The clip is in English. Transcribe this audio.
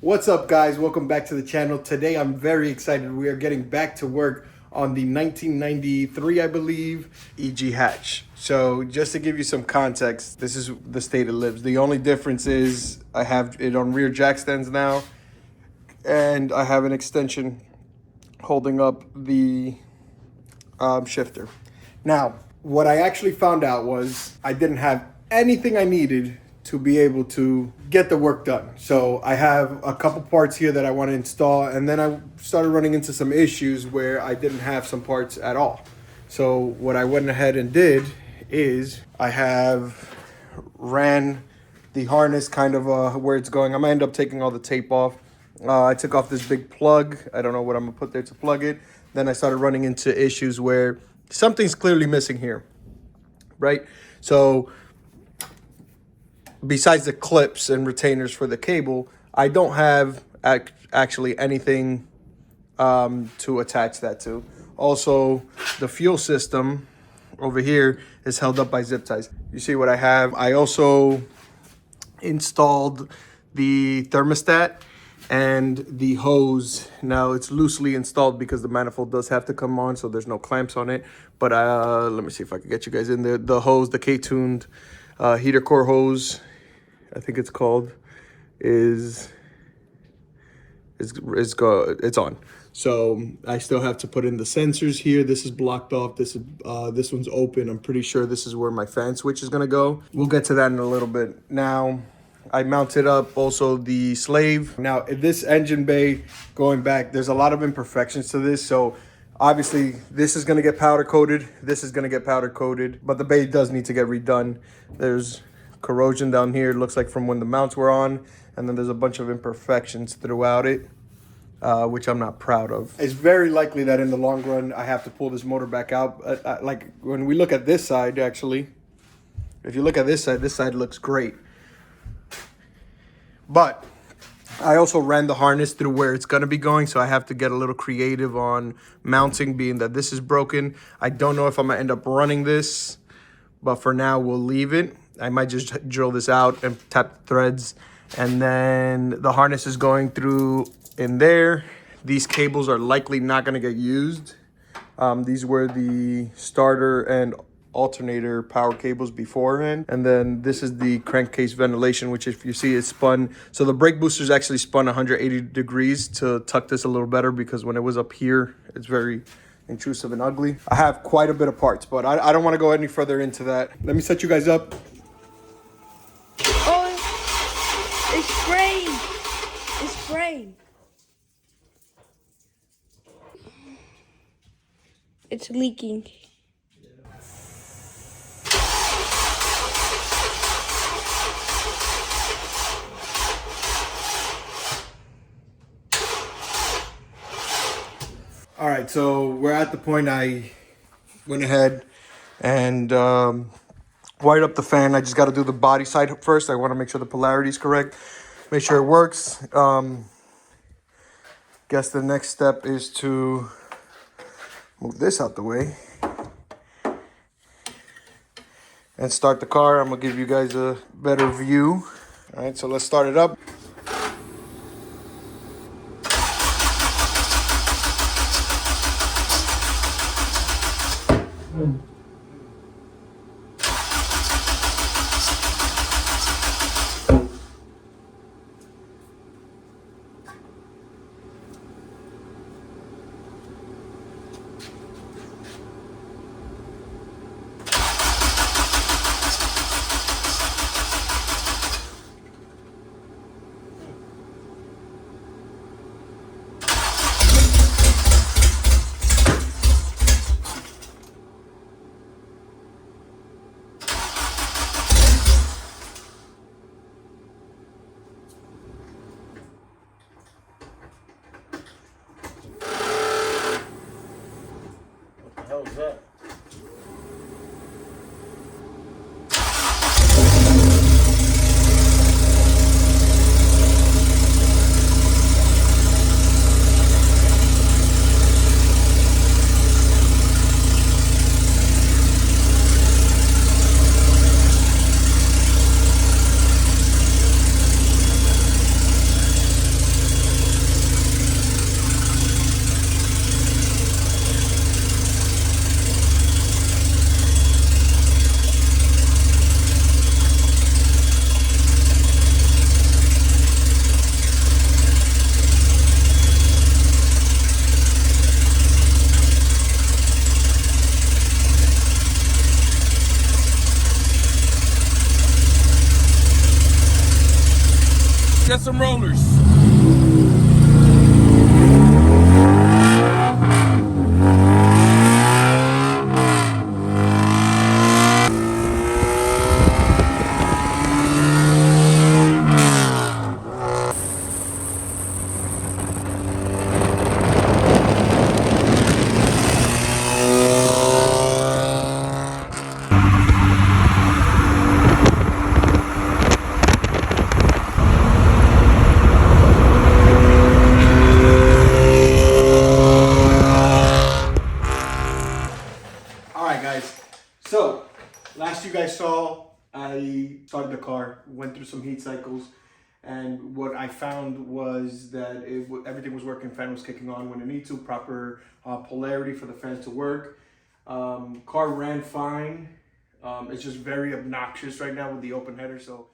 What's up, guys? Welcome back to the channel. Today I'm very excited. We are getting back to work on the 1993, I believe, EG hatch. So just to give you some context, this is the state it lives. The only difference is I have it on rear jack stands now, and I have an extension holding up the shifter. Now, what I actually found out was I didn't have anything I needed to be able to get the work done. So I have a couple parts here that I want to install, and then I started running into some issues where I didn't have some parts at all. So what I went ahead and did is I have ran the harness kind of where it's going. I'm gonna end up taking all the tape off. I took off this big plug. I don't know what I'm gonna put there to plug it. Then I started running into issues where something's clearly missing here, right? So besides the clips and retainers for the cable, I don't have actually anything to attach that to. Also, the fuel system over here is held up by zip ties. You see what I have? I also installed the thermostat and the hose. Now it's loosely installed because the manifold does have to come on, so there's no clamps on it. But let me see if I can get you guys in there. The hose, the K-tuned heater core hose, I think it's called, it's on. So I still have to put in the sensors here. This is blocked off. This one's open. I'm pretty sure this is where my fan switch is gonna go. We'll get to that in a little bit. Now, I mounted up also the slave. Now, this engine bay, going back, there's a lot of imperfections to this. So obviously this is gonna get powder coated. This is gonna get powder coated, but the bay does need to get redone. There's corrosion down here, it looks like from when the mounts were on. And then there's a bunch of imperfections throughout it, which I'm not proud of. It's very likely that in the long run, I have to pull this motor back out. Like when we look at this side, actually, if you look at this side looks great. But I also ran the harness through where it's gonna be going, so I have to get a little creative on mounting, being that this is broken. I don't know if I'm gonna end up running this, but for now we'll leave it. I might just drill this out and tap the threads. And then the harness is going through in there. These cables are likely not gonna get used. These were the starter and alternator power cables beforehand. And then this is the crankcase ventilation, which if you see is spun. So the brake booster's actually spun 180 degrees to tuck this a little better, because when it was up here, it's very intrusive and ugly. I have quite a bit of parts, but I don't wanna go any further into that. Let me set you guys up. Oh, it's spraying. It's spraying. It's leaking. All right, so we're at the point I went ahead and wired up the fan. I just got to do the body side first. I want to make sure the polarity is correct, make sure it works. Guess the next step is to move this out the way and start the car. I'm gonna give you guys a better view. All right, so let's start it up. How's that? get some rollers. All right, guys. So, last you guys saw, I started the car, went through some heat cycles, and what I found was that everything was working. Fan was kicking on when it needed to. Proper polarity for the fans to work. Car ran fine. It's just very obnoxious right now with the open header. So